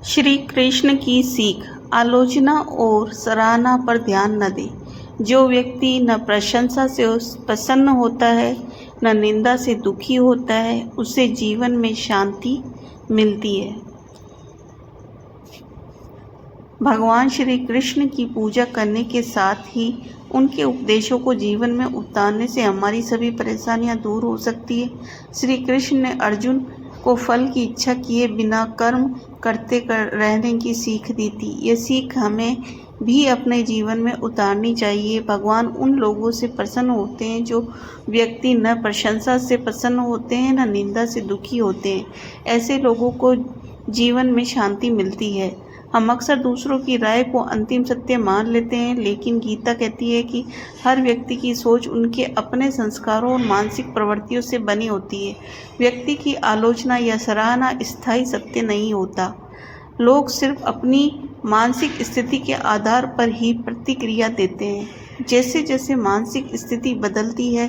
श्री कृष्ण की सीख, आलोचना और सराहना पर ध्यान न दें। जो व्यक्ति न प्रशंसा से प्रसन्न होता है न निंदा से दुखी होता है, उसे जीवन में शांति मिलती है। भगवान श्री कृष्ण की पूजा करने के साथ ही उनके उपदेशों को जीवन में उतारने से हमारी सभी परेशानियां दूर हो सकती है। श्री कृष्ण ने अर्जुन को फल की इच्छा किए बिना कर्म करते रहने की सीख दी थी। ये सीख हमें भी अपने जीवन में उतारनी चाहिए। भगवान उन लोगों से प्रसन्न होते हैं जो व्यक्ति न प्रशंसा से प्रसन्न होते हैं न निंदा से दुखी होते हैं। ऐसे लोगों को जीवन में शांति मिलती है। हम अक्सर दूसरों की राय को अंतिम सत्य मान लेते हैं, लेकिन गीता कहती है कि हर व्यक्ति की सोच उनके अपने संस्कारों और मानसिक प्रवृत्तियों से बनी होती है। व्यक्ति की आलोचना या सराहना स्थायी सत्य नहीं होता। लोग सिर्फ अपनी मानसिक स्थिति के आधार पर ही प्रतिक्रिया देते हैं। जैसे जैसे मानसिक स्थिति बदलती है,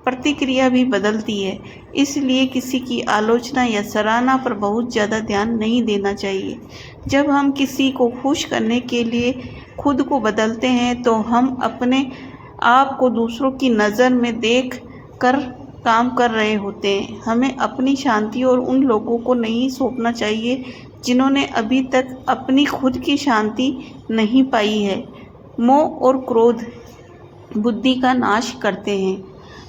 प्रतिक्रिया भी बदलती है। इसलिए किसी की आलोचना या सराहना पर बहुत ज़्यादा ध्यान नहीं देना चाहिए। जब हम किसी को खुश करने के लिए खुद को बदलते हैं तो हम अपने आप को दूसरों की नज़र में देख कर काम कर रहे होते हैं। हमें अपनी शांति और उन लोगों को नहीं सौंपना चाहिए जिन्होंने अभी तक अपनी खुद की शांति नहीं पाई है। मोह और क्रोध बुद्धि का नाश करते हैं।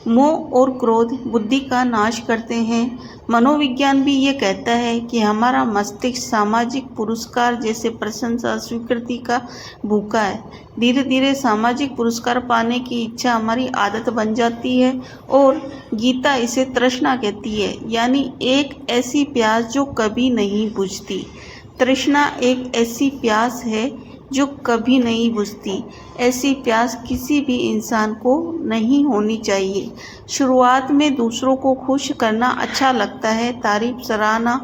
मोह और क्रोध बुद्धि का नाश करते हैं। मनोविज्ञान भी ये कहता है कि हमारा मस्तिष्क सामाजिक पुरस्कार जैसे प्रशंसा, स्वीकृति का भूखा है। धीरे धीरे सामाजिक पुरस्कार पाने की इच्छा हमारी आदत बन जाती है और गीता इसे तृष्णा कहती है, यानी एक ऐसी प्यास जो कभी नहीं बुझती। तृष्णा एक ऐसी प्यास है जो कभी नहीं बुझती। ऐसी प्यास किसी भी इंसान को नहीं होनी चाहिए। शुरुआत में दूसरों को खुश करना अच्छा लगता है, तारीफ, सराहना,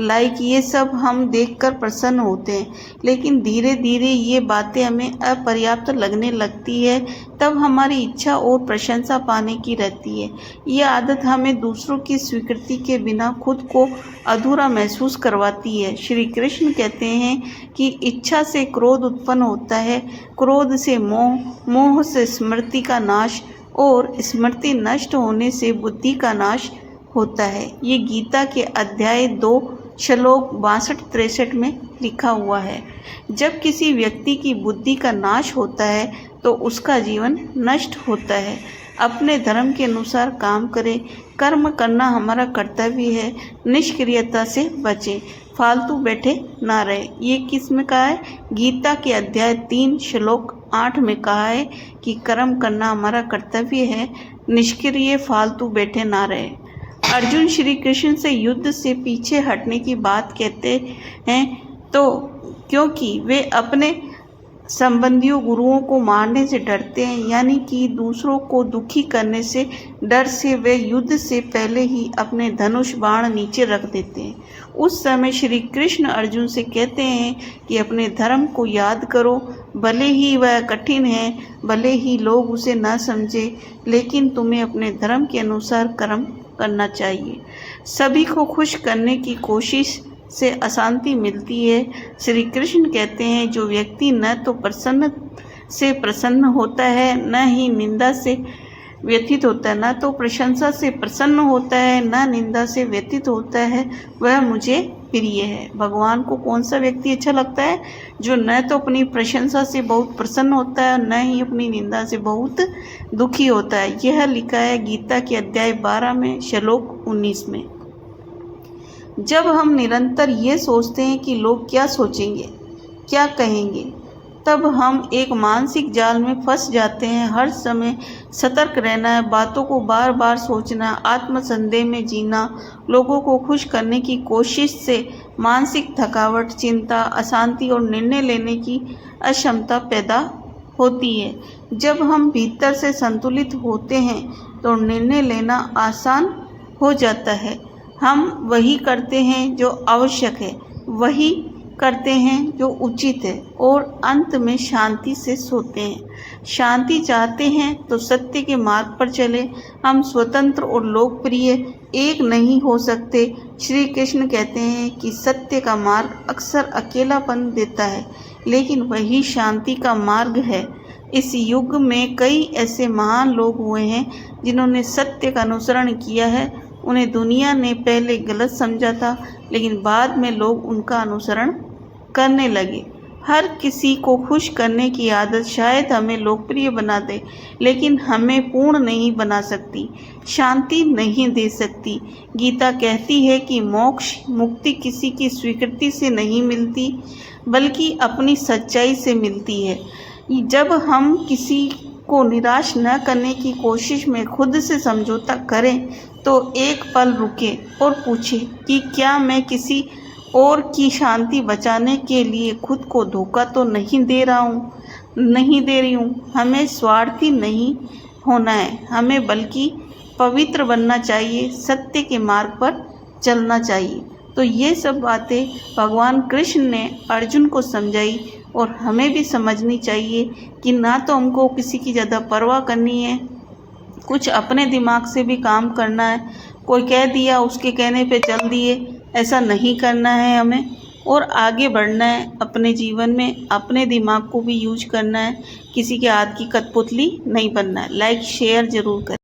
लाइक, ये सब हम देखकर प्रसन्न होते हैं। लेकिन धीरे धीरे ये बातें हमें अपर्याप्त लगने लगती है। तब हमारी इच्छा और प्रशंसा पाने की रहती है। ये आदत हमें दूसरों की स्वीकृति के बिना खुद को अधूरा महसूस करवाती है। श्री कृष्ण कहते हैं कि इच्छा से क्रोध उत्पन्न होता है, क्रोध से मोह, मोह से स्मृति का नाश और स्मृति नष्ट होने से बुद्धि का नाश होता है। ये गीता के अध्याय 2 श्लोक 62-63 में लिखा हुआ है। जब किसी व्यक्ति की बुद्धि का नाश होता है तो उसका जीवन नष्ट होता है। अपने धर्म के अनुसार काम करें। कर्म करना हमारा कर्तव्य है। निष्क्रियता से बचें, फालतू बैठे ना रहे। ये किस में कहा है? गीता के अध्याय 3 श्लोक 8 में कहा है कि कर्म करना हमारा कर्तव्य है, निष्क्रिय फालतू बैठे ना रहे। अर्जुन श्री कृष्ण से युद्ध से पीछे हटने की बात कहते हैं तो क्योंकि वे अपने संबंधियों, गुरुओं को मारने से डरते हैं, यानी कि दूसरों को दुखी करने से डर से वे युद्ध से पहले ही अपने धनुष बाण नीचे रख देते हैं। उस समय श्री कृष्ण अर्जुन से कहते हैं कि अपने धर्म को याद करो। भले ही वह कठिन है, भले ही लोग उसे न समझे, लेकिन तुम्हें अपने धर्म के अनुसार कर्म करना चाहिए। सभी को खुश करने की कोशिश से अशांति मिलती है। श्री कृष्ण कहते हैं जो व्यक्ति न तो प्रसन्न से प्रसन्न होता है, न ही निंदा से व्यथित होता है, न तो प्रशंसा से प्रसन्न होता है, न निंदा से व्यथित होता है, वह मुझे प्रिय है। भगवान को कौन सा व्यक्ति अच्छा लगता है? जो न तो अपनी प्रशंसा से बहुत प्रसन्न होता है, न ही अपनी निंदा से बहुत दुखी होता है। यह लिखा है गीता के अध्याय 12 में श्लोक 19 में। जब हम निरंतर ये सोचते हैं कि लोग क्या सोचेंगे, क्या कहेंगे, तब हम एक मानसिक जाल में फंस जाते हैं। हर समय सतर्क रहना है, बातों को बार बार सोचना, आत्मसंदेह में जीना। लोगों को खुश करने की कोशिश से मानसिक थकावट, चिंता, अशांति और निर्णय लेने की अक्षमता पैदा होती है। जब हम भीतर से संतुलित होते हैं तो निर्णय लेना आसान हो जाता है। हम वही करते हैं जो आवश्यक है, वही करते हैं जो उचित है और अंत में शांति से सोते हैं। शांति चाहते हैं तो सत्य के मार्ग पर चले। हम स्वतंत्र और लोकप्रिय एक नहीं हो सकते। श्री कृष्ण कहते हैं कि सत्य का मार्ग अक्सर अकेलापन देता है, लेकिन वही शांति का मार्ग है। इस युग में कई ऐसे महान लोग हुए हैं जिन्होंने सत्य का अनुसरण किया है। उन्हें दुनिया ने पहले गलत समझा था, लेकिन बाद में लोग उनका अनुसरण करने लगे। हर किसी को खुश करने की आदत शायद हमें लोकप्रिय बना दे, लेकिन हमें पूर्ण नहीं बना सकती, शांति नहीं दे सकती। गीता कहती है कि मोक्ष मुक्ति किसी की स्वीकृति से नहीं मिलती, बल्कि अपनी सच्चाई से मिलती है। जब हम किसी को निराश न करने की कोशिश में खुद से समझौता करें, तो एक पल रुके और पूछें कि क्या मैं किसी और की शांति बचाने के लिए खुद को धोखा तो नहीं दे रही हूँ। हमें स्वार्थी नहीं होना है, हमें बल्कि पवित्र बनना चाहिए, सत्य के मार्ग पर चलना चाहिए। तो ये सब बातें भगवान कृष्ण ने अर्जुन को समझाई और हमें भी समझनी चाहिए कि ना तो हमको किसी की ज़्यादा परवाह करनी है, कुछ अपने दिमाग से भी काम करना है। कोई कह दिया उसके कहने पे चल दिए, ऐसा नहीं करना है हमें, और आगे बढ़ना है अपने जीवन में। अपने दिमाग को भी यूज करना है, किसी के हाथ की कठपुतली नहीं बनना है। लाइक शेयर ज़रूर करें।